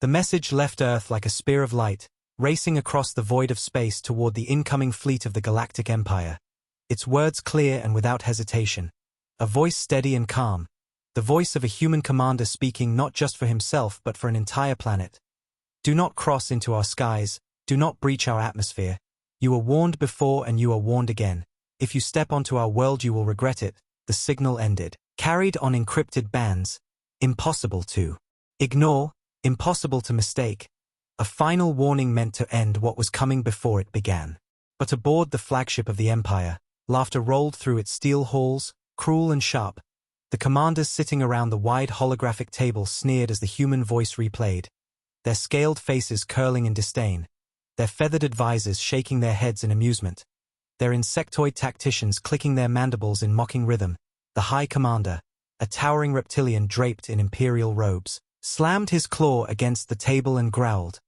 The message left Earth like a spear of light, racing across the void of space toward the incoming fleet of the Galactic Empire. Its words clear and without hesitation. A voice steady and calm. The voice of a human commander speaking not just for himself but for an entire planet. Do not cross into our skies, do not breach our atmosphere. You were warned before and you are warned again. If you step onto our world you will regret it. The signal ended. Carried on encrypted bands. Impossible to ignore, impossible to mistake. A final warning meant to end what was coming before it began. But aboard the flagship of the Empire, laughter rolled through its steel halls, cruel and sharp. The commanders sitting around the wide holographic table sneered as the human voice replayed, their scaled faces curling in disdain, their feathered advisors shaking their heads in amusement, their insectoid tacticians clicking their mandibles in mocking rhythm. The High Commander, a towering reptilian draped in imperial robes, slammed his claw against the table and growled.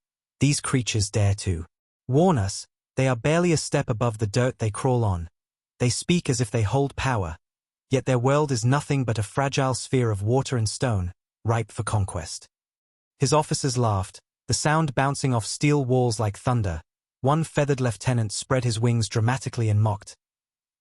These creatures dare to warn us. They are barely a step above the dirt they crawl on. They speak as if they hold power. Yet their world is nothing but a fragile sphere of water and stone, ripe for conquest. His officers laughed, the sound bouncing off steel walls like thunder. One feathered lieutenant spread his wings dramatically and mocked.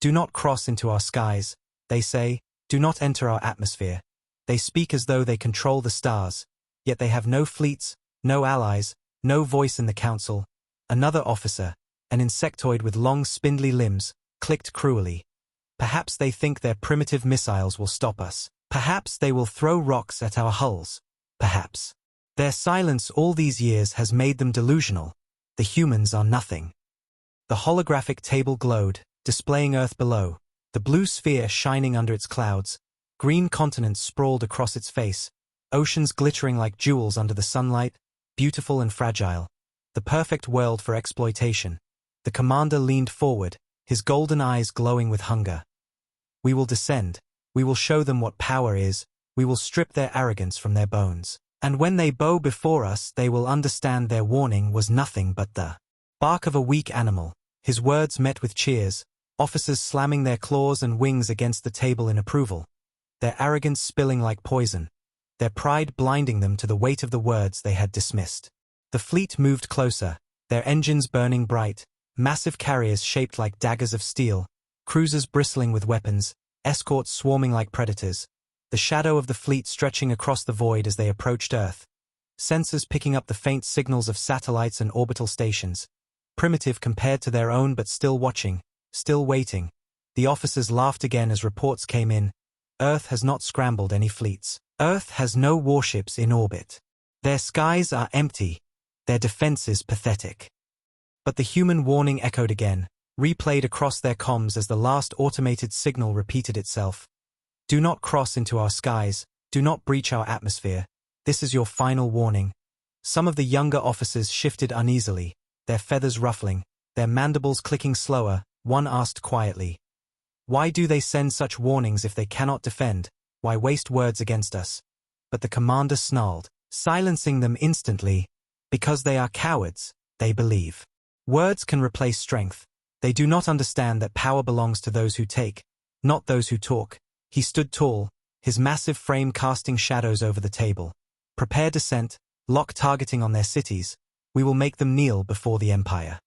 Do not cross into our skies, they say, do not enter our atmosphere. They speak as though they control the stars, yet they have no fleets, no allies, no voice in the council. Another officer, an insectoid with long spindly limbs, clicked cruelly. Perhaps they think their primitive missiles will stop us. Perhaps they will throw rocks at our hulls. Perhaps. Their silence all these years has made them delusional. The humans are nothing. The holographic table glowed, displaying Earth below, the blue sphere shining under its clouds, green continents sprawled across its face, oceans glittering like jewels under the sunlight, beautiful and fragile. The perfect world for exploitation. The commander leaned forward, his golden eyes glowing with hunger. We will descend. We will show them what power is. We will strip their arrogance from their bones. And when they bow before us, they will understand their warning was nothing but the bark of a weak animal. His words met with cheers, officers slamming their claws and wings against the table in approval, their arrogance spilling like poison, their pride blinding them to the weight of the words they had dismissed. The fleet moved closer, their engines burning bright, massive carriers shaped like daggers of steel, cruisers bristling with weapons, escorts swarming like predators, the shadow of the fleet stretching across the void as they approached Earth, sensors picking up the faint signals of satellites and orbital stations, primitive compared to their own but still watching, still waiting. The officers laughed again as reports came in. Earth has not scrambled any fleets. Earth has no warships in orbit. Their skies are empty, their defenses pathetic. But the human warning echoed again, replayed across their comms as the last automated signal repeated itself. Do not cross into our skies, do not breach our atmosphere. This is your final warning. Some of the younger officers shifted uneasily, their feathers ruffling, their mandibles clicking slower. One asked quietly, why do they send such warnings if they cannot defend? Why waste words against us? But the commander snarled, silencing them instantly. Because they are cowards, they believe. Words can replace strength. They do not understand that power belongs to those who take, not those who talk. He stood tall, his massive frame casting shadows over the table. Prepare descent, lock targeting on their cities. We will make them kneel before the Empire.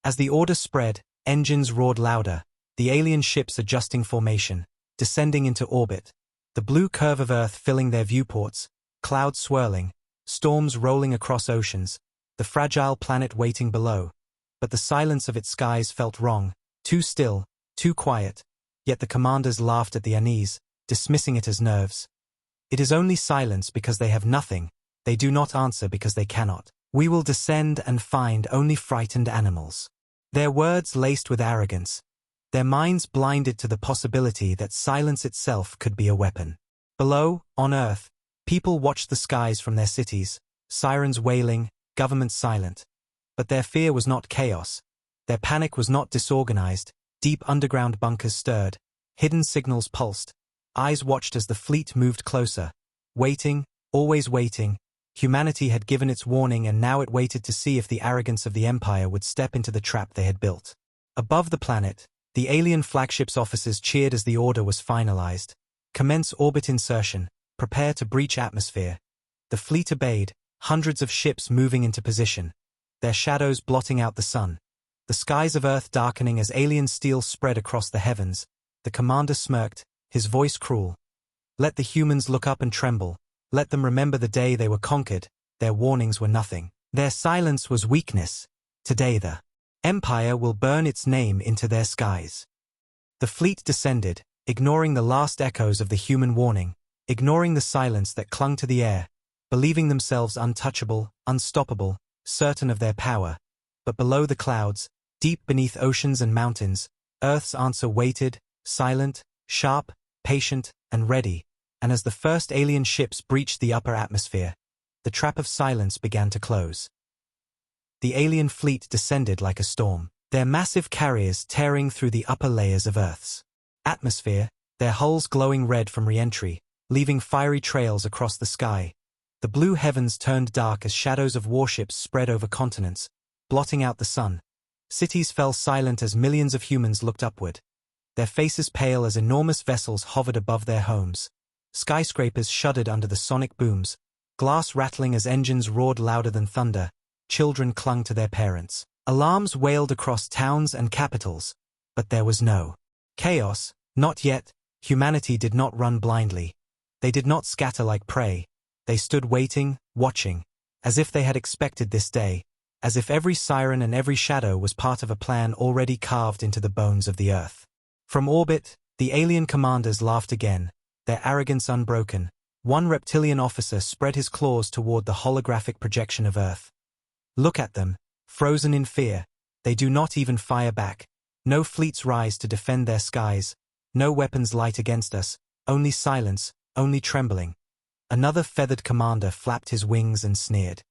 As the order spread, engines roared louder, the alien ships adjusting formation, descending into orbit, the blue curve of Earth filling their viewports, clouds swirling, storms rolling across oceans, the fragile planet waiting below. But the silence of its skies felt wrong, too still, too quiet, yet the commanders laughed at the unease, dismissing it as nerves. It is only silence because they have nothing, they do not answer because they cannot. We will descend and find only frightened animals. Their words laced with arrogance, their minds blinded to the possibility that silence itself could be a weapon. Below, on Earth, people watched the skies from their cities, sirens wailing, governments silent. But their fear was not chaos. Their panic was not disorganized. Deep underground bunkers stirred. Hidden signals pulsed. Eyes watched as the fleet moved closer. Waiting, always waiting. Humanity had given its warning and now it waited to see if the arrogance of the Empire would step into the trap they had built. Above the planet, the alien flagship's officers cheered as the order was finalized. Commence orbit insertion. Prepare to breach atmosphere. The fleet obeyed, hundreds of ships moving into position, their shadows blotting out the sun. The skies of Earth darkening as alien steel spread across the heavens. The commander smirked, his voice cruel. Let the humans look up and tremble. Let them remember the day they were conquered. Their warnings were nothing. Their silence was weakness. Today the Empire will burn its name into their skies. The fleet descended, ignoring the last echoes of the human warning, ignoring the silence that clung to the air, believing themselves untouchable, unstoppable, certain of their power. But below the clouds, deep beneath oceans and mountains, Earth's answer waited, silent, sharp, patient, and ready, and as the first alien ships breached the upper atmosphere, the trap of silence began to close. The alien fleet descended like a storm, their massive carriers tearing through the upper layers of Earth's atmosphere, their hulls glowing red from re-entry, leaving fiery trails across the sky. The blue heavens turned dark as shadows of warships spread over continents, blotting out the sun. Cities fell silent as millions of humans looked upward, their faces pale as enormous vessels hovered above their homes. Skyscrapers shuddered under the sonic booms, glass rattling as engines roared louder than thunder. Children clung to their parents. Alarms wailed across towns and capitals, but there was no chaos, not yet. Humanity did not run blindly. They did not scatter like prey. They stood waiting, watching, as if they had expected this day, as if every siren and every shadow was part of a plan already carved into the bones of the Earth. From orbit, the alien commanders laughed again, their arrogance unbroken. One reptilian officer spread his claws toward the holographic projection of Earth. Look at them, frozen in fear. They do not even fire back. No fleets rise to defend their skies. No weapons light against us. Only silence, only trembling. Another feathered commander flapped his wings and sneered.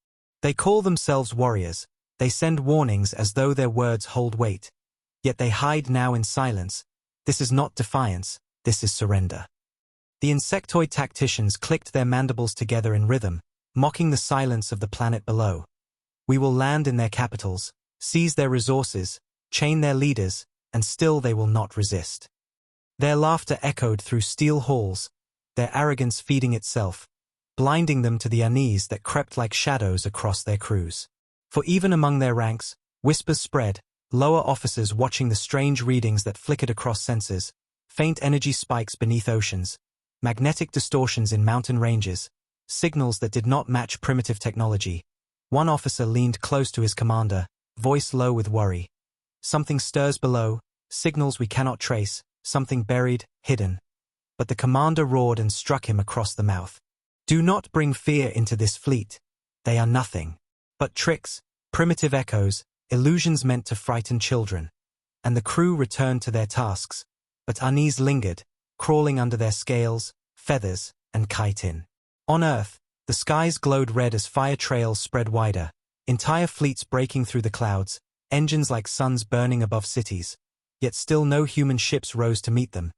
They call themselves warriors. They send warnings as though their words hold weight. Yet they hide now in silence. This is not defiance, this is surrender. The insectoid tacticians clicked their mandibles together in rhythm, mocking the silence of the planet below. We will land in their capitals, seize their resources, chain their leaders, and still they will not resist. Their laughter echoed through steel halls, their arrogance feeding itself, blinding them to the unease that crept like shadows across their crews. For even among their ranks, whispers spread, lower officers watching the strange readings that flickered across sensors, faint energy spikes beneath oceans, magnetic distortions in mountain ranges, signals that did not match primitive technology. One officer leaned close to his commander, voice low with worry. Something stirs below, signals we cannot trace, something buried, hidden. But the commander roared and struck him across the mouth. Do not bring fear into this fleet. They are nothing but tricks, primitive echoes, illusions meant to frighten children. And the crew returned to their tasks, but unease lingered, crawling under their scales, feathers, and chitin. On Earth, the skies glowed red as fire trails spread wider, entire fleets breaking through the clouds, engines like suns burning above cities. Yet still no human ships rose to meet them.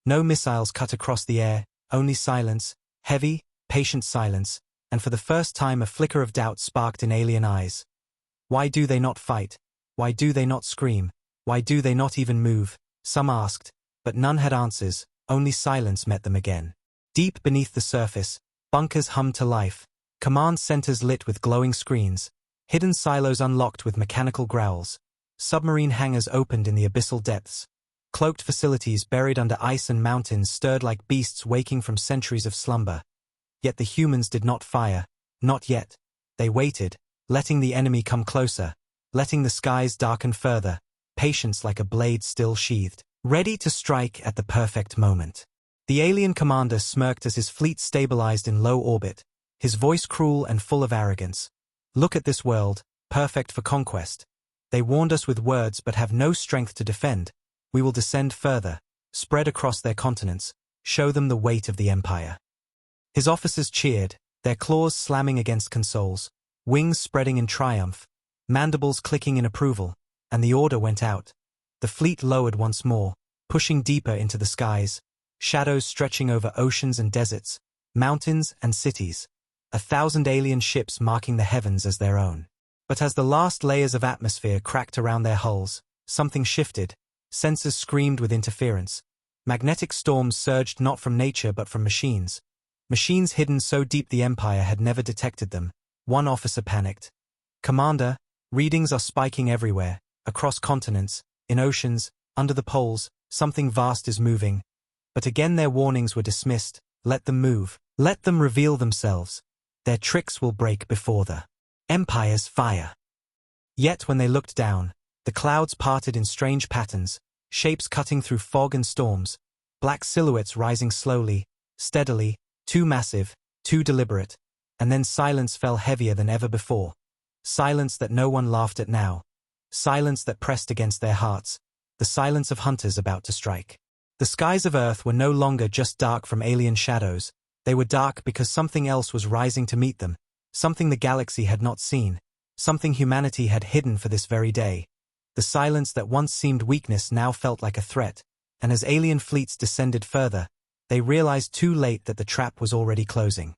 No missiles cut across the air, only silence, heavy, patient silence, and for the first time a flicker of doubt sparked in alien eyes. Why do they not fight? Why do they not scream? Why do they not even move? Some asked, but none had answers, only silence met them again. Deep beneath the surface, bunkers hummed to life, command centers lit with glowing screens, hidden silos unlocked with mechanical growls, submarine hangars opened in the abyssal depths, cloaked facilities buried under ice and mountains stirred like beasts waking from centuries of slumber. Yet the humans did not fire, not yet. They waited, letting the enemy come closer, letting the skies darken further, patience like a blade still sheathed, ready to strike at the perfect moment. The alien commander smirked as his fleet stabilized in low orbit, his voice cruel and full of arrogance. Look at this world, perfect for conquest. They warned us with words but have no strength to defend. We will descend further, spread across their continents, show them the weight of the empire. His officers cheered, their claws slamming against consoles, wings spreading in triumph, mandibles clicking in approval, and the order went out. The fleet lowered once more, pushing deeper into the skies, shadows stretching over oceans and deserts, mountains and cities, 1,000 alien ships marking the heavens as their own. But as the last layers of atmosphere cracked around their hulls, something shifted. Sensors screamed with interference. Magnetic storms surged not from nature but from machines. Machines hidden so deep the Empire had never detected them. One officer panicked. "Commander, readings are spiking everywhere, across continents, in oceans, under the poles, something vast is moving." But again their warnings were dismissed. Let them move. Let them reveal themselves. Their tricks will break before the Empire's fire. Yet when they looked down, the clouds parted in strange patterns, shapes cutting through fog and storms, black silhouettes rising slowly, steadily, too massive, too deliberate, and then silence fell heavier than ever before. Silence that no one laughed at now. Silence that pressed against their hearts. The silence of hunters about to strike. The skies of Earth were no longer just dark from alien shadows. They were dark because something else was rising to meet them, something the galaxy had not seen, something humanity had hidden for this very day. The silence that once seemed weakness now felt like a threat, and as alien fleets descended further, they realized too late that the trap was already closing.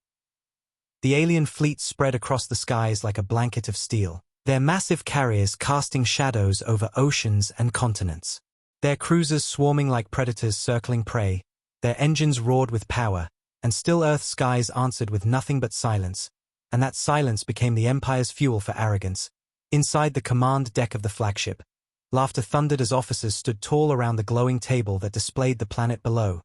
The alien fleet spread across the skies like a blanket of steel, their massive carriers casting shadows over oceans and continents. Their cruisers swarming like predators circling prey, their engines roared with power, and still Earth's skies answered with nothing but silence, and that silence became the Empire's fuel for arrogance. Inside the command deck of the flagship, laughter thundered as officers stood tall around the glowing table that displayed the planet below.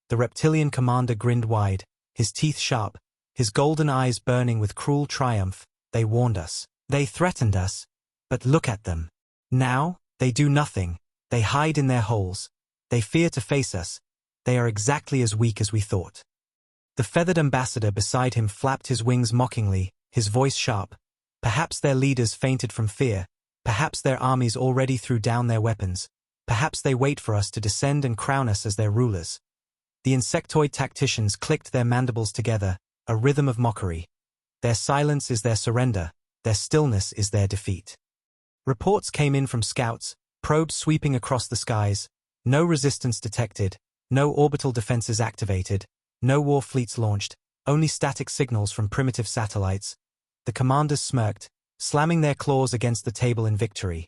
The reptilian commander grinned wide, his teeth sharp, his golden eyes burning with cruel triumph. They warned us. They threatened us. But look at them. Now, they do nothing. They hide in their holes. They fear to face us. They are exactly as weak as we thought. The feathered ambassador beside him flapped his wings mockingly, his voice sharp. Perhaps their leaders fainted from fear. Perhaps their armies already threw down their weapons. Perhaps they wait for us to descend and crown us as their rulers. The insectoid tacticians clicked their mandibles together, a rhythm of mockery. Their silence is their surrender. Their stillness is their defeat. Reports came in from scouts, probes sweeping across the skies. No resistance detected, no orbital defenses activated, no war fleets launched, only static signals from primitive satellites. The commanders smirked, slamming their claws against the table in victory.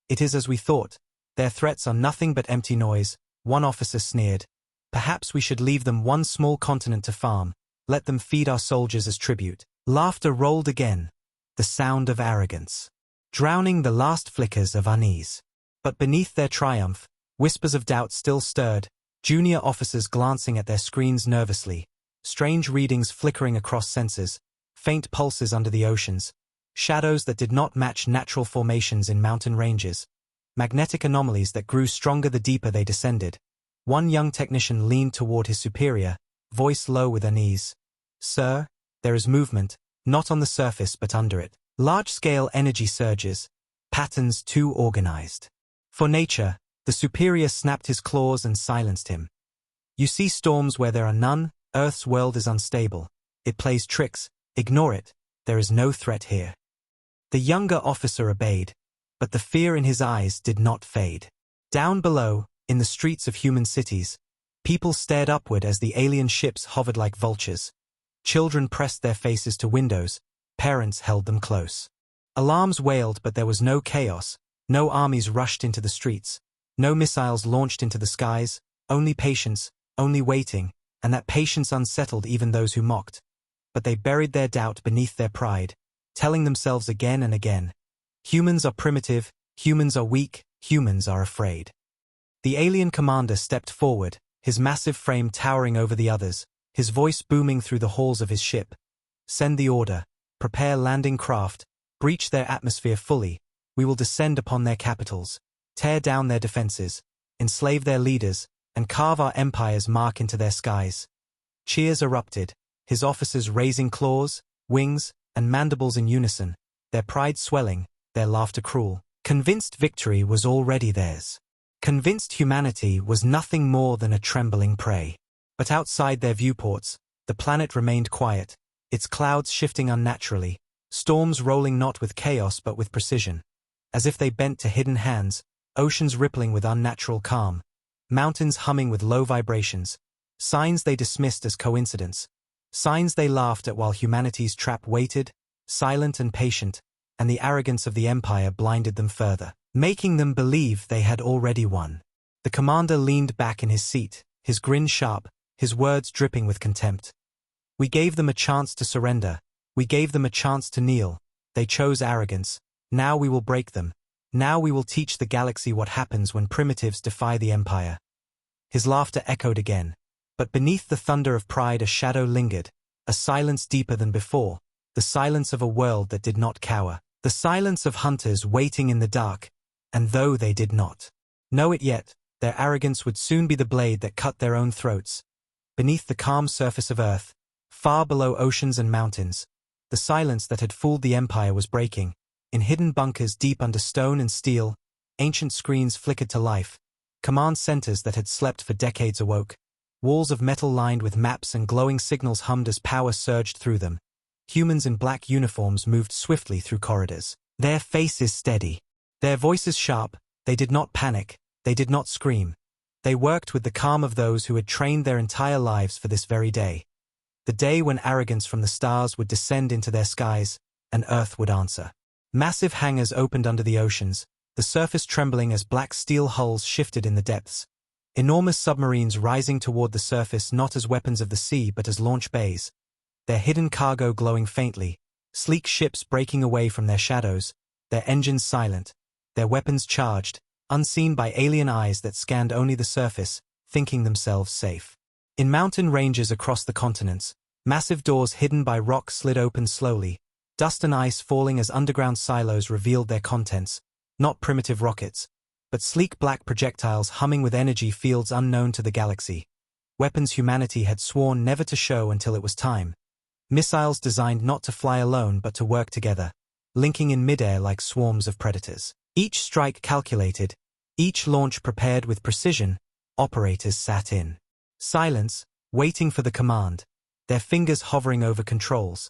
"It is as we thought. Their threats are nothing but empty noise," one officer sneered. "Perhaps we should leave them one small continent to farm, let them feed our soldiers as tribute." Laughter rolled again, the sound of arrogance, drowning the last flickers of unease. But beneath their triumph, whispers of doubt still stirred, junior officers glancing at their screens nervously, strange readings flickering across sensors, faint pulses under the oceans, shadows that did not match natural formations in mountain ranges, magnetic anomalies that grew stronger the deeper they descended. One young technician leaned toward his superior, voice low with unease. "Sir, there is movement, not on the surface but under it. Large-scale energy surges, patterns too organized for nature." The superior snapped his claws and silenced him. "You see storms where there are none. Earth's world is unstable. It plays tricks. Ignore it. There is no threat here." The younger officer obeyed, but the fear in his eyes did not fade. Down below, in the streets of human cities, people stared upward as the alien ships hovered like vultures. Children pressed their faces to windows, parents held them close. Alarms wailed, but there was no chaos, no armies rushed into the streets, no missiles launched into the skies, only patience, only waiting, and that patience unsettled even those who mocked. But they buried their doubt beneath their pride, telling themselves again and again, "Humans are primitive, humans are weak, humans are afraid." The alien commander stepped forward, his massive frame towering over the others, his voice booming through the halls of his ship. "Send the order. Prepare landing craft. Breach their atmosphere fully. We will descend upon their capitals, tear down their defenses, enslave their leaders, and carve our empire's mark into their skies." Cheers erupted, his officers raising claws, wings, and mandibles in unison, their pride swelling, their laughter cruel. Convinced victory was already theirs. Convinced humanity was nothing more than a trembling prey. But outside their viewports, the planet remained quiet, its clouds shifting unnaturally, storms rolling not with chaos but with precision. As if they bent to hidden hands, oceans rippling with unnatural calm, mountains humming with low vibrations, signs they dismissed as coincidence, signs they laughed at while humanity's trap waited, silent and patient, and the arrogance of the Empire blinded them further, making them believe they had already won. The commander leaned back in his seat, his grin sharp, his words dripping with contempt. "We gave them a chance to surrender, We gave them a chance to kneel. They chose arrogance. Now we will break them. Now we will teach the galaxy what happens when primitives defy the Empire. His laughter echoed again. But beneath the thunder of pride a shadow lingered, a silence deeper than before, the silence of a world that did not cower, the silence of hunters waiting in the dark, and though they did not know it yet, their arrogance would soon be the blade that cut their own throats. Beneath the calm surface of Earth, far below oceans and mountains, the silence that had fooled the Empire was breaking. In hidden bunkers deep under stone and steel, ancient screens flickered to life. Command centers that had slept for decades awoke. Walls of metal lined with maps and glowing signals hummed as power surged through them. Humans in black uniforms moved swiftly through corridors. Their faces steady. Their voices sharp. They did not panic. They did not scream. They worked with the calm of those who had trained their entire lives for this very day. The day when arrogance from the stars would descend into their skies, and Earth would answer. Massive hangars opened under the oceans, the surface trembling as black steel hulls shifted in the depths. Enormous submarines rising toward the surface not as weapons of the sea but as launch bays. Their hidden cargo glowing faintly, sleek ships breaking away from their shadows, their engines silent, their weapons charged, unseen by alien eyes that scanned only the surface, thinking themselves safe. In mountain ranges across the continents, massive doors hidden by rock slid open slowly, dust and ice falling as underground silos revealed their contents, not primitive rockets, but sleek black projectiles humming with energy fields unknown to the galaxy. Weapons humanity had sworn never to show until it was time. Missiles designed not to fly alone but to work together, linking in midair like swarms of predators. Each strike calculated, each launch prepared with precision. Operators sat in silence, waiting for the command, their fingers hovering over controls,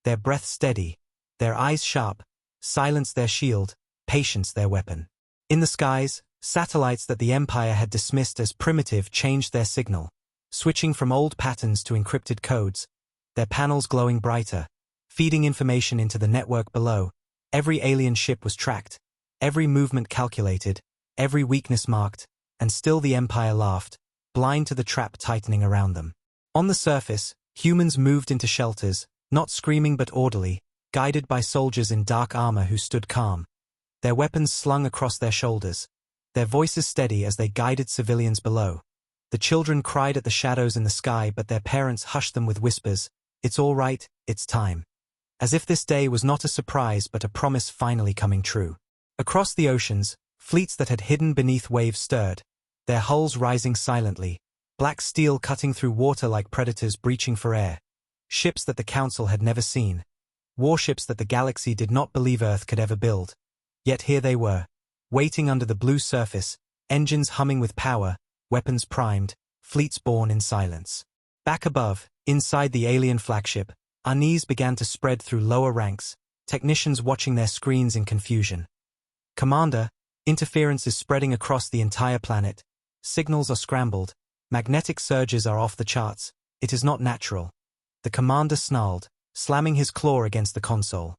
their breath steady, their eyes sharp, silence their shield, patience their weapon. In the skies, satellites that the Empire had dismissed as primitive changed their signal, switching from old patterns to encrypted codes, their panels glowing brighter, feeding information into the network below. Every alien ship was tracked, every movement calculated, every weakness marked, and still the Empire laughed, blind to the trap tightening around them. On the surface, humans moved into shelters, not screaming but orderly, guided by soldiers in dark armor who stood calm, their weapons slung across their shoulders, their voices steady as they guided civilians below. The children cried at the shadows in the sky but their parents hushed them with whispers, "It's all right, it's time." As if this day was not a surprise but a promise finally coming true. Across the oceans, fleets that had hidden beneath waves stirred, their hulls rising silently, black steel cutting through water like predators breaching for air. Ships that the Council had never seen. Warships that the galaxy did not believe Earth could ever build. Yet here they were, waiting under the blue surface, engines humming with power, weapons primed, fleets born in silence. Back above, inside the alien flagship, unease began to spread through lower ranks, technicians watching their screens in confusion. "Commander, interference is spreading across the entire planet. Signals are scrambled, magnetic surges are off the charts. It is not natural." The commander snarled, slamming his claw against the console.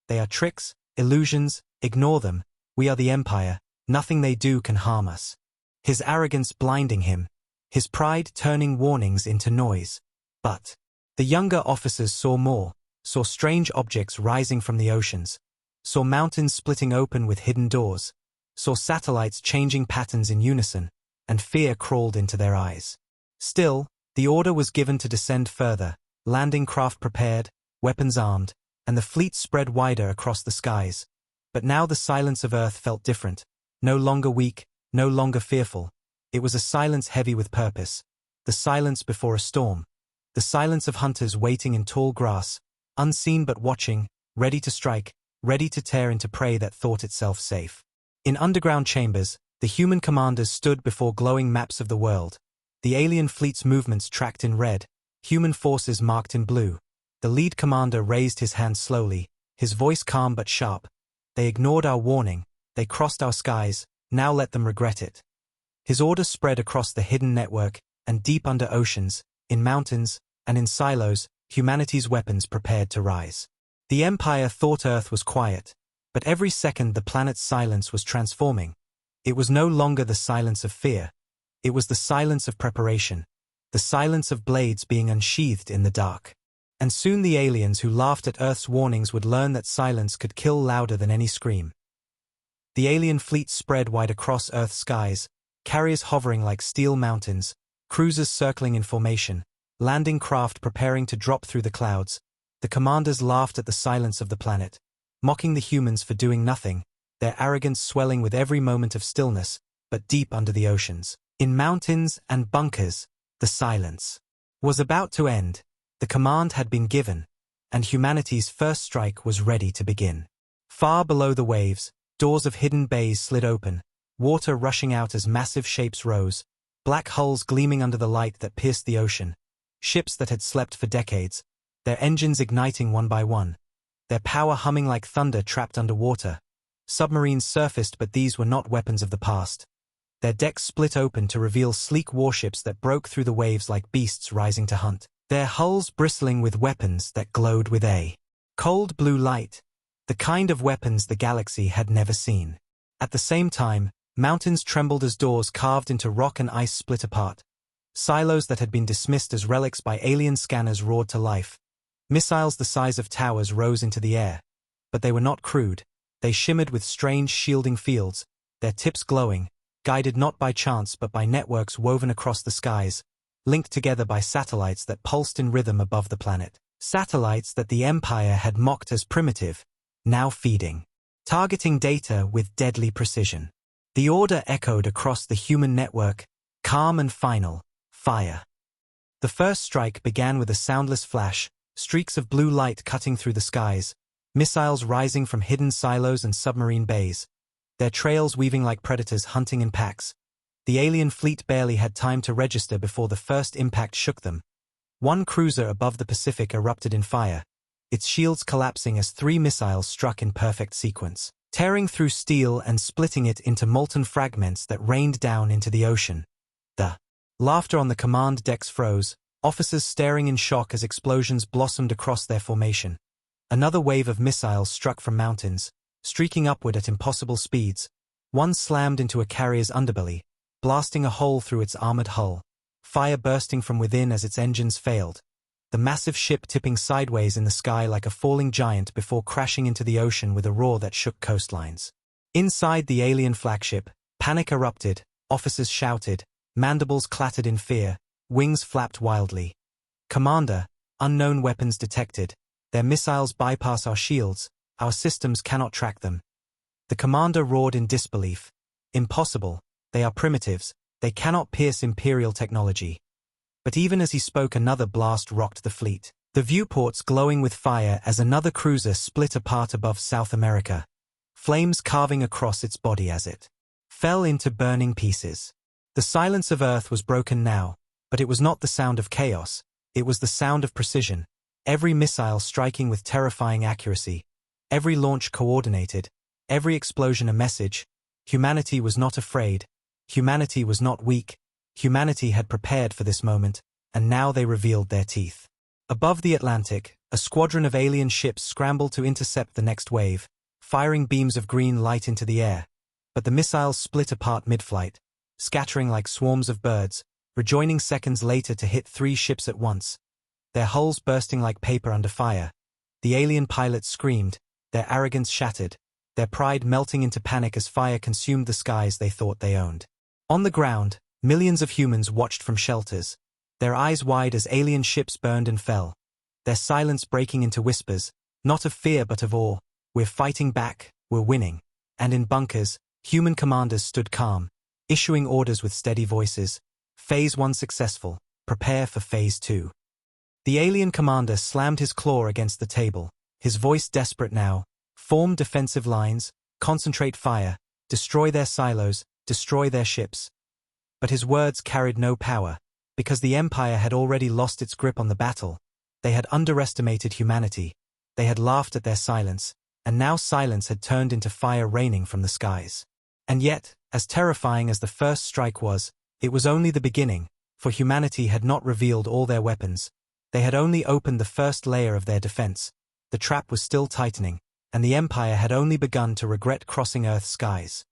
"They are tricks, illusions, ignore them. We are the Empire, nothing they do can harm us." His arrogance blinding him, his pride turning warnings into noise. But the younger officers saw more, saw strange objects rising from the oceans, saw mountains splitting open with hidden doors, saw satellites changing patterns in unison, and fear crawled into their eyes. Still, the order was given to descend further, landing craft prepared, weapons armed, and the fleet spread wider across the skies. But now the silence of Earth felt different, no longer weak, no longer fearful. It was a silence heavy with purpose, the silence before a storm, the silence of hunters waiting in tall grass, unseen but watching, ready to strike, ready to tear into prey that thought itself safe. In underground chambers, the human commanders stood before glowing maps of the world, the alien fleet's movements tracked in red, human forces marked in blue. The lead commander raised his hand slowly, his voice calm but sharp. "They ignored our warning, they crossed our skies, now let them regret it." His order spread across the hidden network, and deep under oceans, in mountains, and in silos, humanity's weapons prepared to rise. The Empire thought Earth was quiet, but every second the planet's silence was transforming. It was no longer the silence of fear. It was the silence of preparation, the silence of blades being unsheathed in the dark. And soon the aliens who laughed at Earth's warnings would learn that silence could kill louder than any scream. The alien fleet spread wide across Earth's skies, carriers hovering like steel mountains, cruisers circling in formation, landing craft preparing to drop through the clouds. The commanders laughed at the silence of the planet, mocking the humans for doing nothing, their arrogance swelling with every moment of stillness, but deep under the oceans, in mountains and bunkers, the silence was about to end. The command had been given, and humanity's first strike was ready to begin. Far below the waves, doors of hidden bays slid open, water rushing out as massive shapes rose, black hulls gleaming under the light that pierced the ocean, ships that had slept for decades, their engines igniting one by one, their power humming like thunder trapped underwater. Submarines surfaced, but these were not weapons of the past. Their decks split open to reveal sleek warships that broke through the waves like beasts rising to hunt, their hulls bristling with weapons that glowed with a cold blue light, the kind of weapons the galaxy had never seen. At the same time, mountains trembled as doors carved into rock and ice split apart. Silos that had been dismissed as relics by alien scanners roared to life. Missiles the size of towers rose into the air. But they were not crude. They shimmered with strange shielding fields, their tips glowing, guided not by chance but by networks woven across the skies, linked together by satellites that pulsed in rhythm above the planet. Satellites that the Empire had mocked as primitive, now feeding, targeting data with deadly precision. The order echoed across the human network, calm and final, fire. The first strike began with a soundless flash, streaks of blue light cutting through the skies, missiles rising from hidden silos and submarine bays, their trails weaving like predators hunting in packs. The alien fleet barely had time to register before the first impact shook them. One cruiser above the Pacific erupted in fire, its shields collapsing as 3 missiles struck in perfect sequence, tearing through steel and splitting it into molten fragments that rained down into the ocean. The laughter on the command decks froze, officers staring in shock as explosions blossomed across their formation. Another wave of missiles struck from mountains, streaking upward at impossible speeds. One slammed into a carrier's underbelly, blasting a hole through its armored hull, fire bursting from within as its engines failed, the massive ship tipping sideways in the sky like a falling giant before crashing into the ocean with a roar that shook coastlines. Inside the alien flagship, panic erupted, officers shouted, mandibles clattered in fear, wings flapped wildly. "Commander, unknown weapons detected. Their missiles bypass our shields, our systems cannot track them." The commander roared in disbelief. "Impossible, they are primitives, they cannot pierce Imperial technology." But even as he spoke, another blast rocked the fleet, the viewports glowing with fire as another cruiser split apart above South America, flames carving across its body as it fell into burning pieces. The silence of Earth was broken now, but it was not the sound of chaos, it was the sound of precision, every missile striking with terrifying accuracy, every launch coordinated, every explosion a message. Humanity was not afraid, humanity was not weak. Humanity had prepared for this moment, and now they revealed their teeth. Above the Atlantic, a squadron of alien ships scrambled to intercept the next wave, firing beams of green light into the air. But the missiles split apart mid-flight, scattering like swarms of birds, rejoining seconds later to hit 3 ships at once, their hulls bursting like paper under fire. The alien pilots screamed, their arrogance shattered, their pride melting into panic as fire consumed the skies they thought they owned. On the ground, millions of humans watched from shelters, their eyes wide as alien ships burned and fell, their silence breaking into whispers, not of fear but of awe. "We're fighting back, we're winning." And in bunkers, human commanders stood calm, issuing orders with steady voices. "Phase 1 successful, prepare for Phase 2. The alien commander slammed his claw against the table, his voice desperate now. "Form defensive lines, concentrate fire, destroy their silos, destroy their ships." But his words carried no power, because the Empire had already lost its grip on the battle. They had underestimated humanity, they had laughed at their silence, and now silence had turned into fire raining from the skies. And yet, as terrifying as the first strike was, it was only the beginning, for humanity had not revealed all their weapons. They had only opened the first layer of their defense. The trap was still tightening, and the Empire had only begun to regret crossing Earth's skies.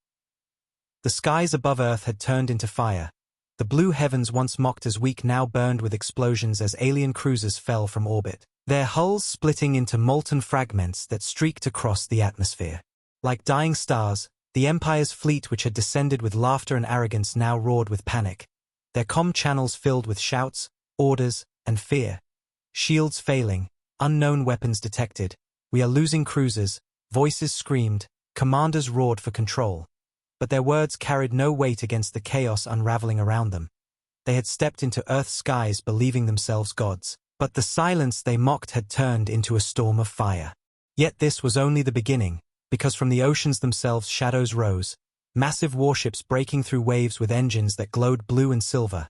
The skies above Earth had turned into fire. The blue heavens once mocked as weak now burned with explosions as alien cruisers fell from orbit. their hulls splitting into molten fragments that streaked across the atmosphere. Like dying stars, the Empire's fleet, which had descended with laughter and arrogance, now roared with panic. Their comm channels filled with shouts, orders, and fear. Shields failing, unknown weapons detected. We are losing cruisers, voices screamed, commanders roared for control. But their words carried no weight against the chaos unraveling around them. They had stepped into Earth's skies believing themselves gods, but the silence they mocked had turned into a storm of fire. Yet this was only the beginning, because from the oceans themselves shadows rose, massive warships breaking through waves with engines that glowed blue and silver.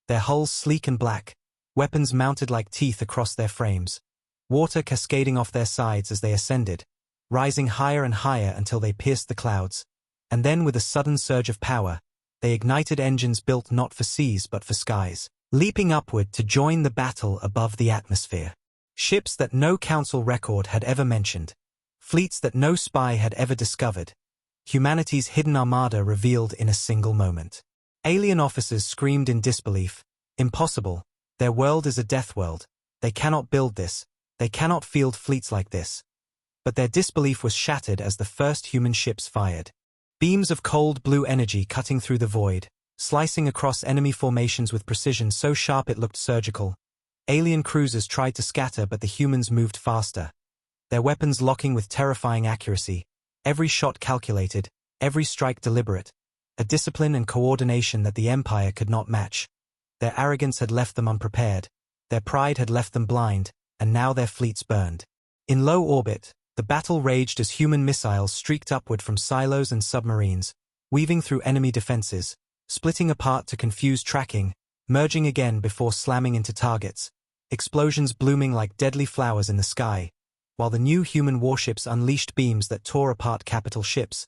Their hulls sleek and black, weapons mounted like teeth across their frames, water cascading off their sides as they ascended, rising higher and higher until they pierced the clouds, and then with a sudden surge of power, they ignited engines built not for seas but for skies, leaping upward to join the battle above the atmosphere. Ships that no council record had ever mentioned, fleets that no spy had ever discovered, humanity's hidden armada revealed in a single moment. Alien officers screamed in disbelief, "Impossible, their world is a death world, they cannot build this, they cannot field fleets like this." But their disbelief was shattered as the first human ships fired. Beams of cold blue energy cutting through the void, slicing across enemy formations with precision so sharp it looked surgical. Alien cruisers tried to scatter, but the humans moved faster. Their weapons locking with terrifying accuracy, every shot calculated, every strike deliberate, a discipline and coordination that the Empire could not match. Their arrogance had left them unprepared, their pride had left them blind, and now their fleets burned. In low orbit, the battle raged as human missiles streaked upward from silos and submarines, weaving through enemy defenses, splitting apart to confuse tracking, merging again before slamming into targets, explosions blooming like deadly flowers in the sky, while the new human warships unleashed beams that tore apart capital ships,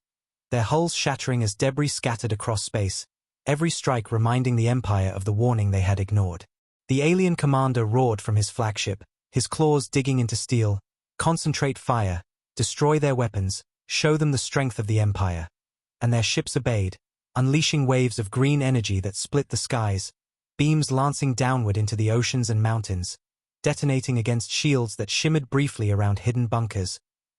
their hulls shattering as debris scattered across space, every strike reminding the Empire of the warning they had ignored. The alien commander roared from his flagship, his claws digging into steel, "Concentrate fire, destroy their weapons, show them the strength of the Empire." And their ships obeyed, unleashing waves of green energy that split the skies, beams lancing downward into the oceans and mountains, detonating against shields that shimmered briefly around hidden bunkers,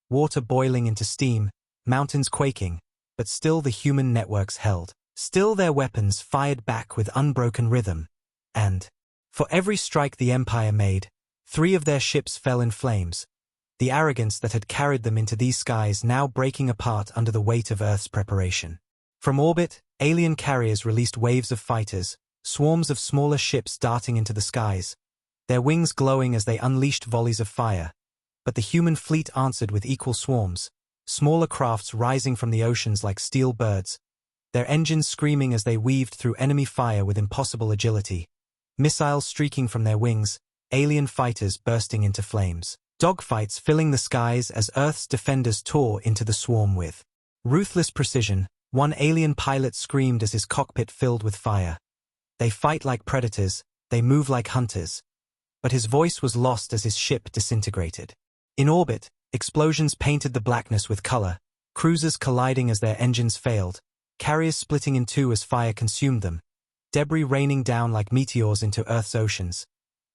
water boiling into steam, mountains quaking, but still the human networks held. Still their weapons fired back with unbroken rhythm. And, for every strike the Empire made, 3 of their ships fell in flames, the arrogance that had carried them into these skies now breaking apart under the weight of Earth's preparation. From orbit, alien carriers released waves of fighters, swarms of smaller ships darting into the skies, their wings glowing as they unleashed volleys of fire. But the human fleet answered with equal swarms, smaller crafts rising from the oceans like steel birds, their engines screaming as they weaved through enemy fire with impossible agility, missiles streaking from their wings, alien fighters bursting into flames. Dogfights filling the skies as Earth's defenders tore into the swarm with ruthless precision. One alien pilot screamed as his cockpit filled with fire. "They fight like predators, they move like hunters." But his voice was lost as his ship disintegrated. In orbit, explosions painted the blackness with color, cruisers colliding as their engines failed, carriers splitting in two as fire consumed them, debris raining down like meteors into Earth's oceans.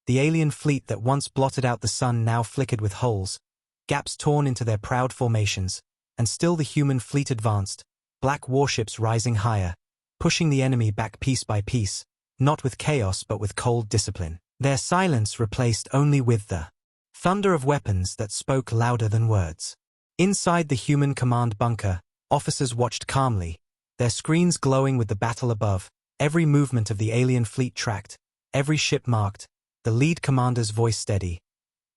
The alien fleet that once blotted out the sun now flickered with holes, gaps torn into their proud formations, and still the human fleet advanced, black warships rising higher, pushing the enemy back piece by piece, not with chaos but with cold discipline. Their silence replaced only with the thunder of weapons that spoke louder than words. Inside the human command bunker, officers watched calmly, their screens glowing with the battle above, every movement of the alien fleet tracked, every ship marked, the lead commander's voice steady.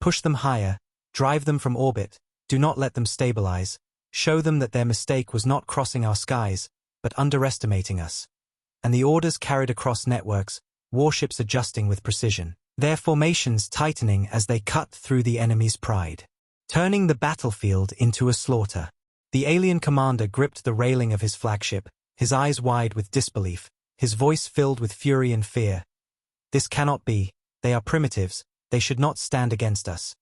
"Push them higher, drive them from orbit, do not let them stabilize, show them that their mistake was not crossing our skies, but underestimating us." And the orders carried across networks, warships adjusting with precision, their formations tightening as they cut through the enemy's pride, turning the battlefield into a slaughter. The alien commander gripped the railing of his flagship, his eyes wide with disbelief, his voice filled with fury and fear. "This cannot be. They are primitives, they should not stand against us."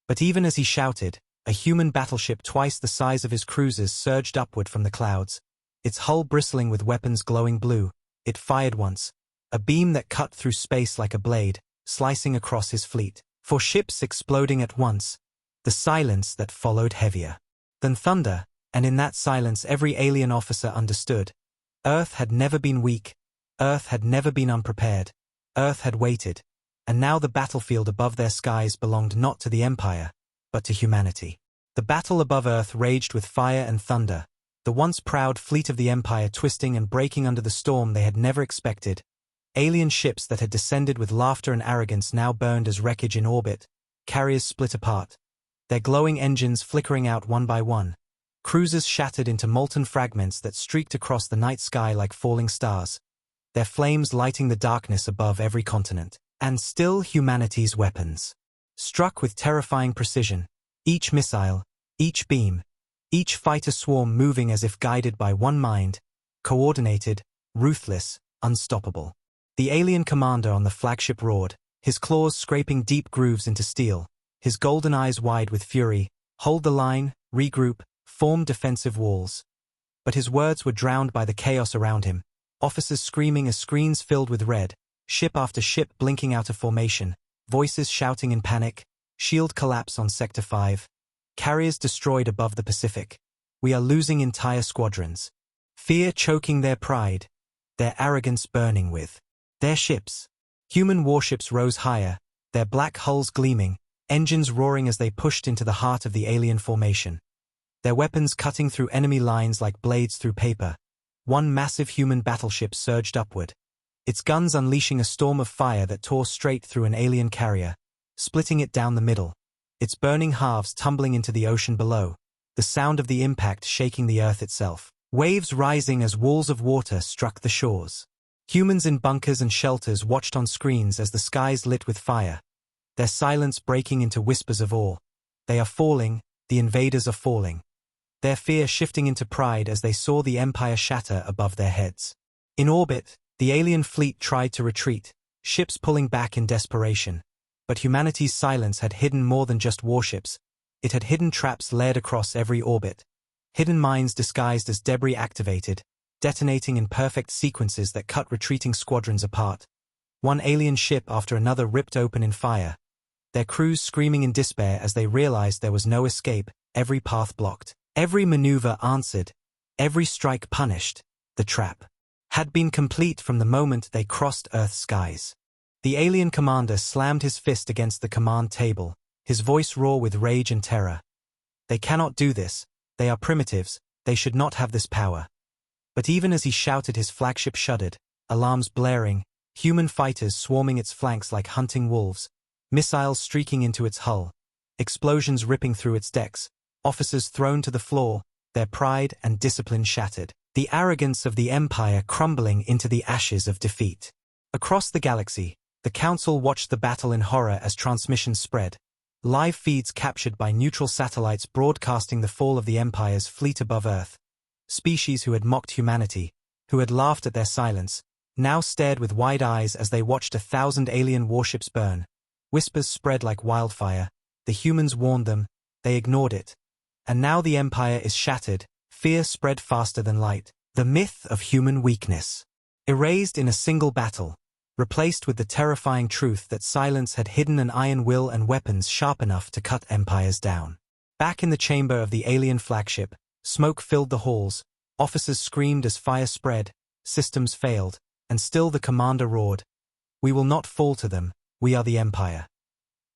But even as he shouted, a human battleship twice the size of his cruisers surged upward from the clouds, its hull bristling with weapons glowing blue. It fired once, a beam that cut through space like a blade, slicing across his fleet. For ships exploding at once, the silence that followed heavier than thunder, and in that silence every alien officer understood. Earth had never been weak, Earth had never been unprepared, Earth had waited, and now the battlefield above their skies belonged not to the Empire, but to humanity. The battle above Earth raged with fire and thunder, the once proud fleet of the Empire twisting and breaking under the storm they had never expected. Alien ships that had descended with laughter and arrogance now burned as wreckage in orbit, carriers split apart, their glowing engines flickering out one by one, cruisers shattered into molten fragments that streaked across the night sky like falling stars, their flames lighting the darkness above every continent. And still humanity's weapons struck with terrifying precision, each missile, each beam, each fighter swarm moving as if guided by one mind, coordinated, ruthless, unstoppable. The alien commander on the flagship roared, his claws scraping deep grooves into steel, his golden eyes wide with fury. Hold the line, regroup, form defensive walls. But his words were drowned by the chaos around him, officers screaming as screens filled with red, ship after ship blinking out of formation, voices shouting in panic, shield collapse on Sector 5, carriers destroyed above the Pacific. We are losing entire squadrons. Fear choking their pride, their arrogance burning with their ships. Human warships rose higher, their black hulls gleaming, engines roaring as they pushed into the heart of the alien formation. Their weapons cutting through enemy lines like blades through paper. One massive human battleship surged upward, its guns unleashing a storm of fire that tore straight through an alien carrier, splitting it down the middle, its burning halves tumbling into the ocean below, the sound of the impact shaking the Earth itself, waves rising as walls of water struck the shores. Humans in bunkers and shelters watched on screens as the skies lit with fire, their silence breaking into whispers of awe. They are falling, the invaders are falling. Their fear shifting into pride as they saw the Empire shatter above their heads. In orbit, the alien fleet tried to retreat, ships pulling back in desperation. But humanity's silence had hidden more than just warships. It had hidden traps layered across every orbit. Hidden mines disguised as debris activated, detonating in perfect sequences that cut retreating squadrons apart. One alien ship after another ripped open in fire, their crews screaming in despair as they realized there was no escape, every path blocked, every maneuver answered, every strike punished. The trap had been complete from the moment they crossed Earth's skies. The alien commander slammed his fist against the command table, his voice raw with rage and terror. They cannot do this, they are primitives, they should not have this power. But even as he shouted, his flagship shuddered, alarms blaring, human fighters swarming its flanks like hunting wolves, missiles streaking into its hull, explosions ripping through its decks, officers thrown to the floor, their pride and discipline shattered. The arrogance of the Empire crumbling into the ashes of defeat. Across the galaxy, the Council watched the battle in horror as transmissions spread. Live feeds captured by neutral satellites broadcasting the fall of the Empire's fleet above Earth. Species who had mocked humanity, who had laughed at their silence, now stared with wide eyes as they watched 1,000 alien warships burn. Whispers spread like wildfire. The humans warned them, they ignored it. And now the Empire is shattered. Fear spread faster than light. The myth of human weakness. Erased in a single battle. Replaced with the terrifying truth that silence had hidden an iron will and weapons sharp enough to cut empires down. Back in the chamber of the alien flagship, smoke filled the halls, officers screamed as fire spread, systems failed, and still the commander roared. We will not fall to them, we are the Empire.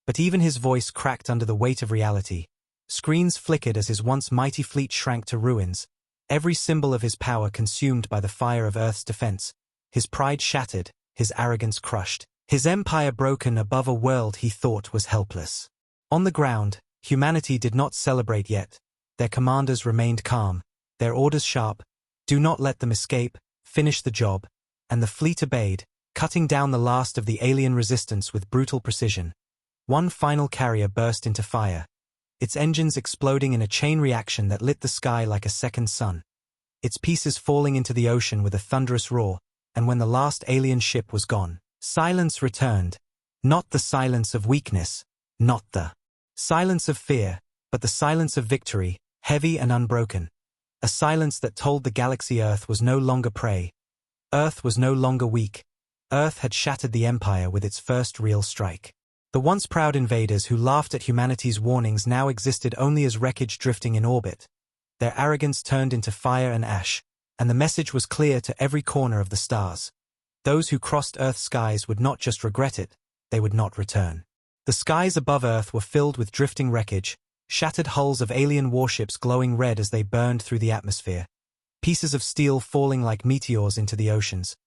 But even his voice cracked under the weight of reality. Screens flickered as his once mighty fleet shrank to ruins, every symbol of his power consumed by the fire of Earth's defense, his pride shattered, his arrogance crushed, his empire broken above a world he thought was helpless. On the ground, humanity did not celebrate yet. Their commanders remained calm, their orders sharp. Do not let them escape, finish the job. And the fleet obeyed, cutting down the last of the alien resistance with brutal precision. One final carrier burst into fire, its engines exploding in a chain reaction that lit the sky like a second sun. Its pieces falling into the ocean with a thunderous roar, and when the last alien ship was gone, silence returned. Not the silence of weakness, not the silence of fear, but the silence of victory, heavy and unbroken. A silence that told the galaxy Earth was no longer prey. Earth was no longer weak. Earth had shattered the Empire with its first real strike. The once proud invaders who laughed at humanity's warnings now existed only as wreckage drifting in orbit. Their arrogance turned into fire and ash, and the message was clear to every corner of the stars. Those who crossed Earth's skies would not just regret it, they would not return. The skies above Earth were filled with drifting wreckage, shattered hulls of alien warships glowing red as they burned through the atmosphere, pieces of steel falling like meteors into the oceans,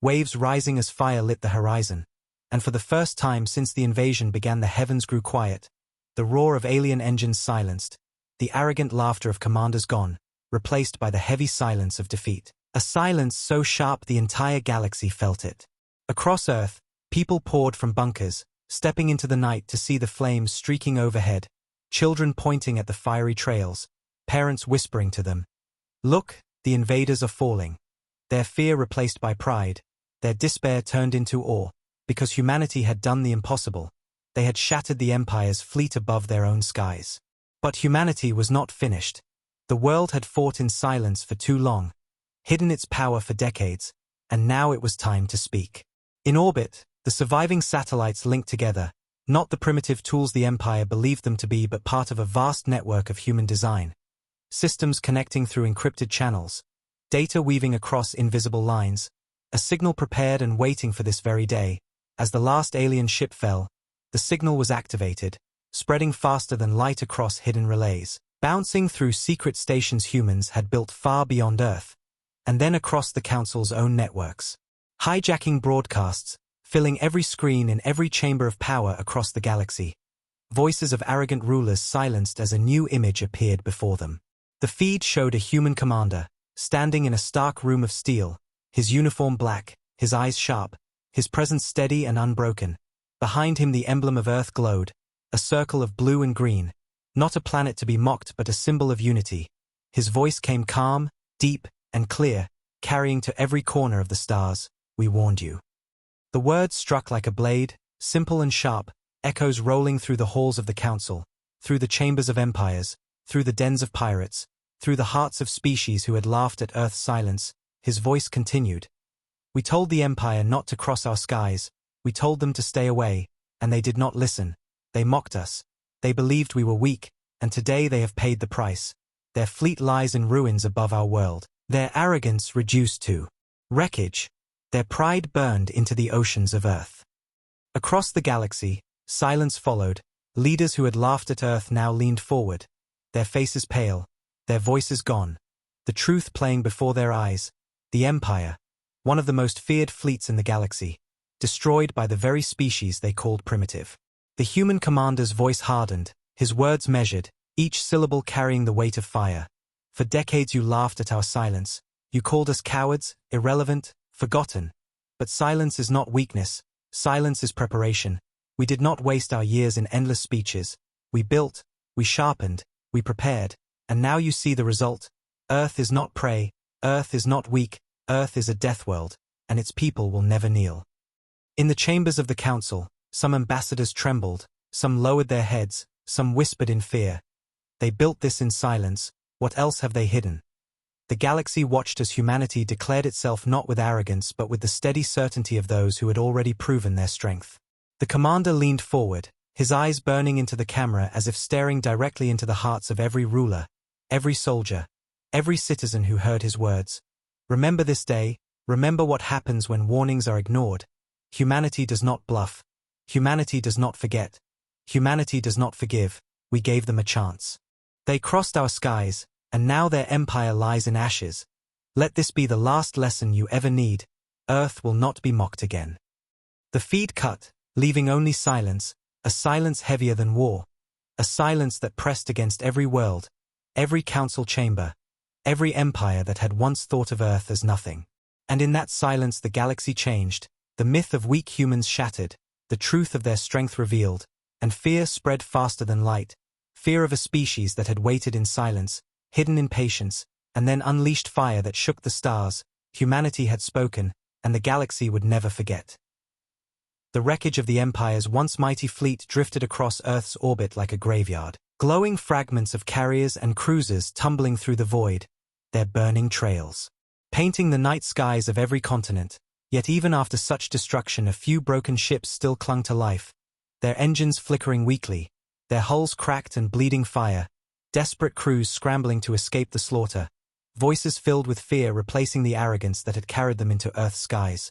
waves rising as fire lit the horizon. And for the first time since the invasion began, the heavens grew quiet, the roar of alien engines silenced, the arrogant laughter of commanders gone, replaced by the heavy silence of defeat. A silence so sharp the entire galaxy felt it. Across Earth, people poured from bunkers, stepping into the night to see the flames streaking overhead, children pointing at the fiery trails, parents whispering to them, "Look, the invaders are falling." Their fear replaced by pride, their despair turned into awe, because humanity had done the impossible. They had shattered the Empire's fleet above their own skies. But humanity was not finished. The world had fought in silence for too long, hidden its power for decades, and now it was time to speak. In orbit, the surviving satellites linked together, not the primitive tools the Empire believed them to be, but part of a vast network of human design. Systems connecting through encrypted channels, data weaving across invisible lines, a signal prepared and waiting for this very day. As the last alien ship fell, the signal was activated, spreading faster than light across hidden relays, bouncing through secret stations humans had built far beyond Earth, and then across the Council's own networks, hijacking broadcasts, filling every screen in every chamber of power across the galaxy. Voices of arrogant rulers silenced as a new image appeared before them. The feed showed a human commander, standing in a stark room of steel, his uniform black, his eyes sharp, his presence steady and unbroken. Behind him the emblem of Earth glowed, a circle of blue and green, not a planet to be mocked but a symbol of unity. His voice came calm, deep, and clear, carrying to every corner of the stars, "We warned you." The words struck like a blade, simple and sharp, echoes rolling through the halls of the Council, through the chambers of empires, through the dens of pirates, through the hearts of species who had laughed at Earth's silence. His voice continued. "We told the Empire not to cross our skies, we told them to stay away, and they did not listen. They mocked us. They believed we were weak, and today they have paid the price. Their fleet lies in ruins above our world, their arrogance reduced to wreckage, their pride burned into the oceans of Earth." Across the galaxy, silence followed. Leaders who had laughed at Earth now leaned forward, their faces pale, their voices gone, the truth playing before their eyes. The Empire, one of the most feared fleets in the galaxy, destroyed by the very species they called primitive. The human commander's voice hardened, his words measured, each syllable carrying the weight of fire. "For decades you laughed at our silence. You called us cowards, irrelevant, forgotten. But silence is not weakness. Silence is preparation. We did not waste our years in endless speeches. We built, we sharpened, we prepared, and now you see the result. Earth is not prey, Earth is not weak, Earth is a death world, and its people will never kneel." In the chambers of the Council, some ambassadors trembled, some lowered their heads, some whispered in fear. They built this in silence, what else have they hidden? The galaxy watched as humanity declared itself not with arrogance but with the steady certainty of those who had already proven their strength. The commander leaned forward, his eyes burning into the camera as if staring directly into the hearts of every ruler, every soldier, every citizen who heard his words. "Remember this day, remember what happens when warnings are ignored. Humanity does not bluff. Humanity does not forget. Humanity does not forgive. We gave them a chance. They crossed our skies, and now their empire lies in ashes. Let this be the last lesson you ever need. Earth will not be mocked again." The feed cut, leaving only silence, a silence heavier than war, a silence that pressed against every world, every council chamber, every empire that had once thought of Earth as nothing. And in that silence the galaxy changed, the myth of weak humans shattered, the truth of their strength revealed, and fear spread faster than light, fear of a species that had waited in silence, hidden in patience, and then unleashed fire that shook the stars. Humanity had spoken, and the galaxy would never forget. The wreckage of the Empire's once mighty fleet drifted across Earth's orbit like a graveyard, glowing fragments of carriers and cruisers tumbling through the void, their burning trails, painting the night skies of every continent. Yet even after such destruction a few broken ships still clung to life, their engines flickering weakly, their hulls cracked and bleeding fire, desperate crews scrambling to escape the slaughter, voices filled with fear replacing the arrogance that had carried them into Earth's skies.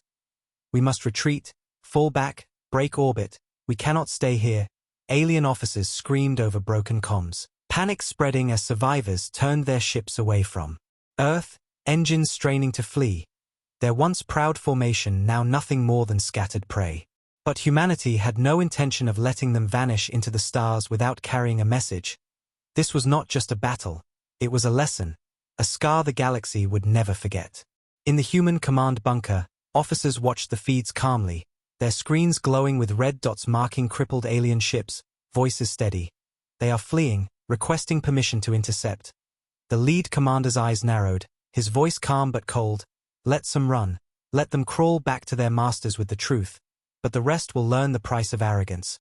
We must retreat, fall back, break orbit, we cannot stay here, alien officers screamed over broken comms. Panic spreading as survivors turned their ships away from Earth, engines straining to flee. Their once proud formation now nothing more than scattered prey. But humanity had no intention of letting them vanish into the stars without carrying a message. This was not just a battle, it was a lesson, a scar the galaxy would never forget. In the human command bunker, officers watched the feeds calmly, their screens glowing with red dots marking crippled alien ships, voices steady. They are fleeing, requesting permission to intercept. The lead commander's eyes narrowed, his voice calm but cold. Let some run, let them crawl back to their masters with the truth, but the rest will learn the price of arrogance.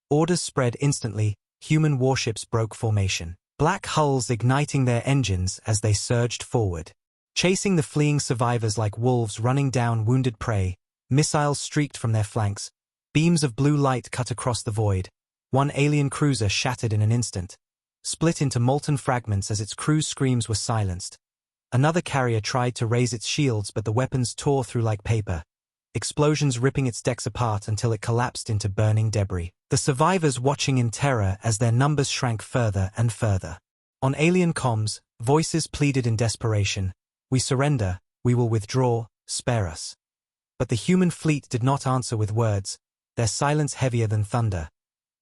Orders spread instantly, human warships broke formation, black hulls igniting their engines as they surged forward. Chasing the fleeing survivors like wolves running down wounded prey, missiles streaked from their flanks, beams of blue light cut across the void. One alien cruiser shattered in an instant, split into molten fragments as its crew's screams were silenced. Another carrier tried to raise its shields but the weapons tore through like paper, explosions ripping its decks apart until it collapsed into burning debris. The survivors watching in terror as their numbers shrank further and further. On alien comms, voices pleaded in desperation, "We surrender, we will withdraw, spare us." But the human fleet did not answer with words, their silence heavier than thunder,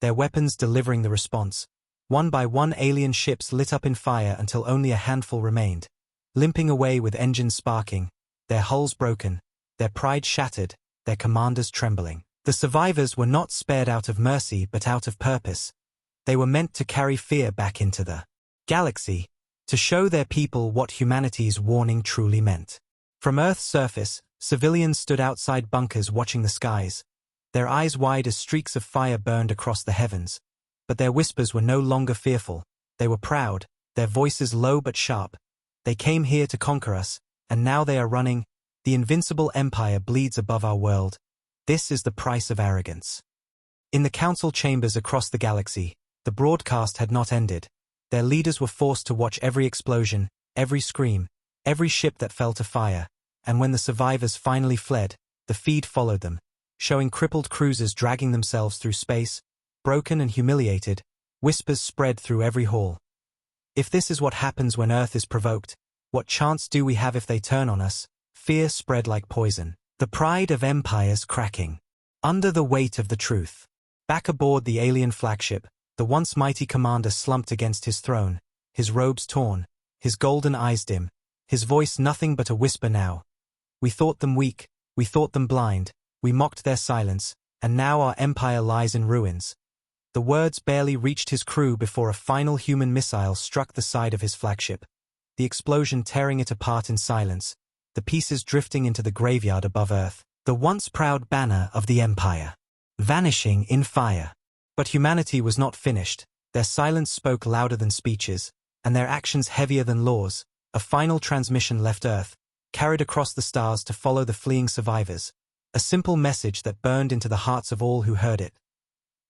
their weapons delivering the response. One by one alien ships lit up in fire until only a handful remained, limping away with engines sparking, their hulls broken, their pride shattered, their commanders trembling. The survivors were not spared out of mercy but out of purpose. They were meant to carry fear back into the galaxy, to show their people what humanity's warning truly meant. From Earth's surface, civilians stood outside bunkers watching the skies, their eyes wide as streaks of fire burned across the heavens. But their whispers were no longer fearful, they were proud, their voices low but sharp. They came here to conquer us, and now they are running. The invincible empire bleeds above our world. This is the price of arrogance. In the council chambers across the galaxy, the broadcast had not ended. Their leaders were forced to watch every explosion, every scream, every ship that fell to fire, and when the survivors finally fled, the feed followed them, showing crippled cruisers dragging themselves through space. Broken and humiliated, whispers spread through every hall. If this is what happens when Earth is provoked, what chance do we have if they turn on us? Fear spread like poison. The pride of empires cracking. Under the weight of the truth. Back aboard the alien flagship, the once mighty commander slumped against his throne, his robes torn, his golden eyes dim, his voice nothing but a whisper now. We thought them weak, we thought them blind, we mocked their silence, and now our empire lies in ruins. The words barely reached his crew before a final human missile struck the side of his flagship, the explosion tearing it apart in silence, the pieces drifting into the graveyard above Earth, the once proud banner of the Empire, vanishing in fire. But humanity was not finished, their silence spoke louder than speeches, and their actions heavier than laws. A final transmission left Earth, carried across the stars to follow the fleeing survivors, a simple message that burned into the hearts of all who heard it.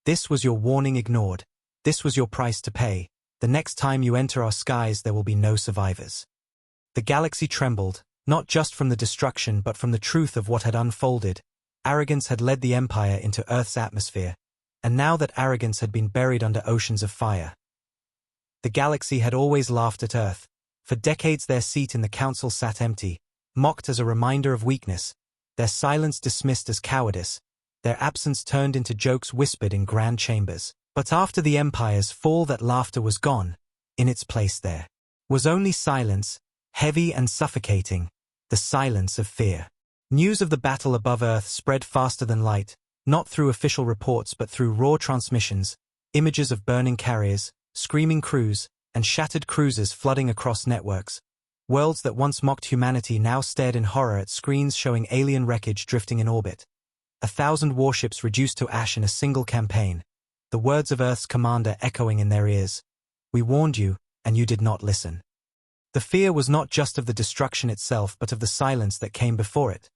This was your warning ignored. This was your price to pay. The next time you enter our skies there will be no survivors. The galaxy trembled, not just from the destruction but from the truth of what had unfolded. Arrogance had led the Empire into Earth's atmosphere, and now that arrogance had been buried under oceans of fire. The galaxy had always laughed at Earth. For decades their seat in the council sat empty, mocked as a reminder of weakness, their silence dismissed as cowardice, their absence turned into jokes whispered in grand chambers. But after the Empire's fall that laughter was gone. In its place there was only silence, heavy and suffocating, the silence of fear. News of the battle above Earth spread faster than light, not through official reports but through raw transmissions, images of burning carriers, screaming crews, and shattered cruisers flooding across networks. Worlds that once mocked humanity now stared in horror at screens showing alien wreckage drifting in orbit. 1,000 warships reduced to ash in a single campaign. The words of Earth's commander echoing in their ears. We warned you, and you did not listen. The fear was not just of the destruction itself but of the silence that came before it.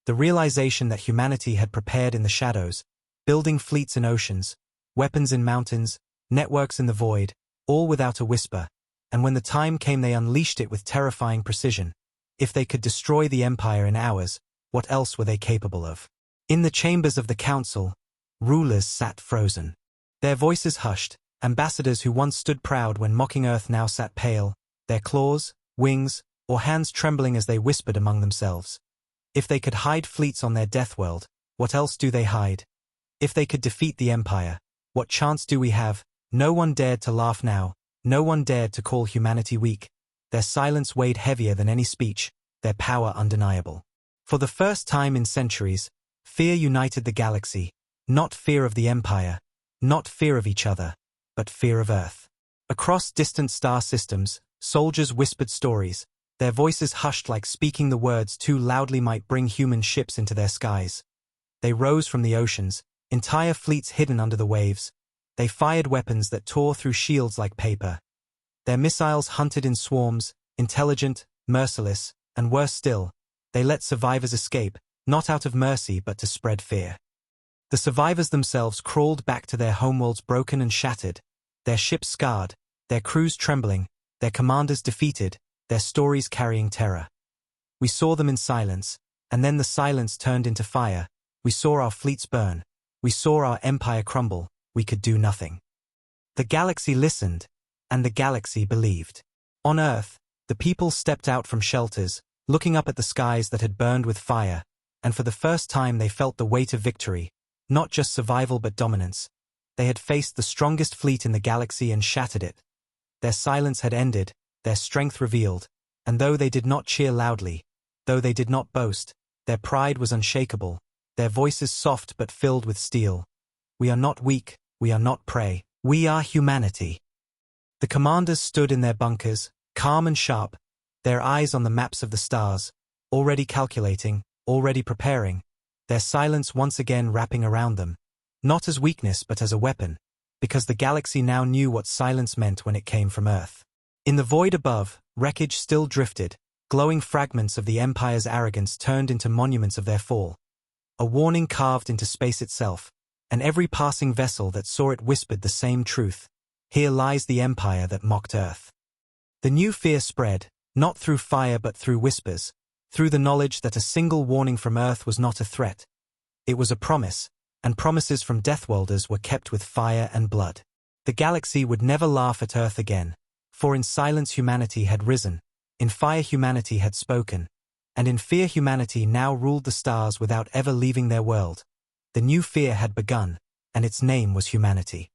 The realization that humanity had prepared in the shadows, building fleets in oceans, weapons in mountains, networks in the void, all without a whisper, and when the time came they unleashed it with terrifying precision. If they could destroy the Empire in hours, what else were they capable of? In the chambers of the council, rulers sat frozen. Their voices hushed, ambassadors who once stood proud when mocking Earth now sat pale, their claws, wings, or hands trembling as they whispered among themselves. If they could hide fleets on their death world, what else do they hide? If they could defeat the Empire, what chance do we have? No one dared to laugh now, no one dared to call humanity weak. Their silence weighed heavier than any speech, their power undeniable. For the first time in centuries, fear united the galaxy, not fear of the Empire, not fear of each other, but fear of Earth. Across distant star systems, soldiers whispered stories, their voices hushed like speaking the words too loudly might bring human ships into their skies. They rose from the oceans, entire fleets hidden under the waves. They fired weapons that tore through shields like paper. Their missiles hunted in swarms, intelligent, merciless, and worse still, they let survivors escape, not out of mercy but to spread fear. The survivors themselves crawled back to their homeworlds broken and shattered, their ships scarred, their crews trembling, their commanders defeated, their stories carrying terror. We saw them in silence, and then the silence turned into fire. We saw our fleets burn. We saw our empire crumble. We could do nothing. The galaxy listened, and the galaxy believed. On Earth, the people stepped out from shelters, looking up at the skies that had burned with fire, and for the first time they felt the weight of victory, not just survival but dominance. They had faced the strongest fleet in the galaxy and shattered it. Their silence had ended, their strength revealed, and though they did not cheer loudly, though they did not boast, their pride was unshakable, their voices soft but filled with steel. We are not weak, we are not prey, we are humanity. The commanders stood in their bunkers, calm and sharp, their eyes on the maps of the stars, already calculating, already preparing, their silence once again wrapping around them, not as weakness but as a weapon, because the galaxy now knew what silence meant when it came from Earth. In the void above, wreckage still drifted, glowing fragments of the Empire's arrogance turned into monuments of their fall. A warning carved into space itself, and every passing vessel that saw it whispered the same truth. Here lies the Empire that mocked Earth. The new fear spread, not through fire but through whispers, through the knowledge that a single warning from Earth was not a threat. It was a promise, and promises from Deathworlders were kept with fire and blood. The galaxy would never laugh at Earth again, for in silence humanity had risen, in fire humanity had spoken, and in fear humanity now ruled the stars without ever leaving their world. The new fear had begun, and its name was humanity.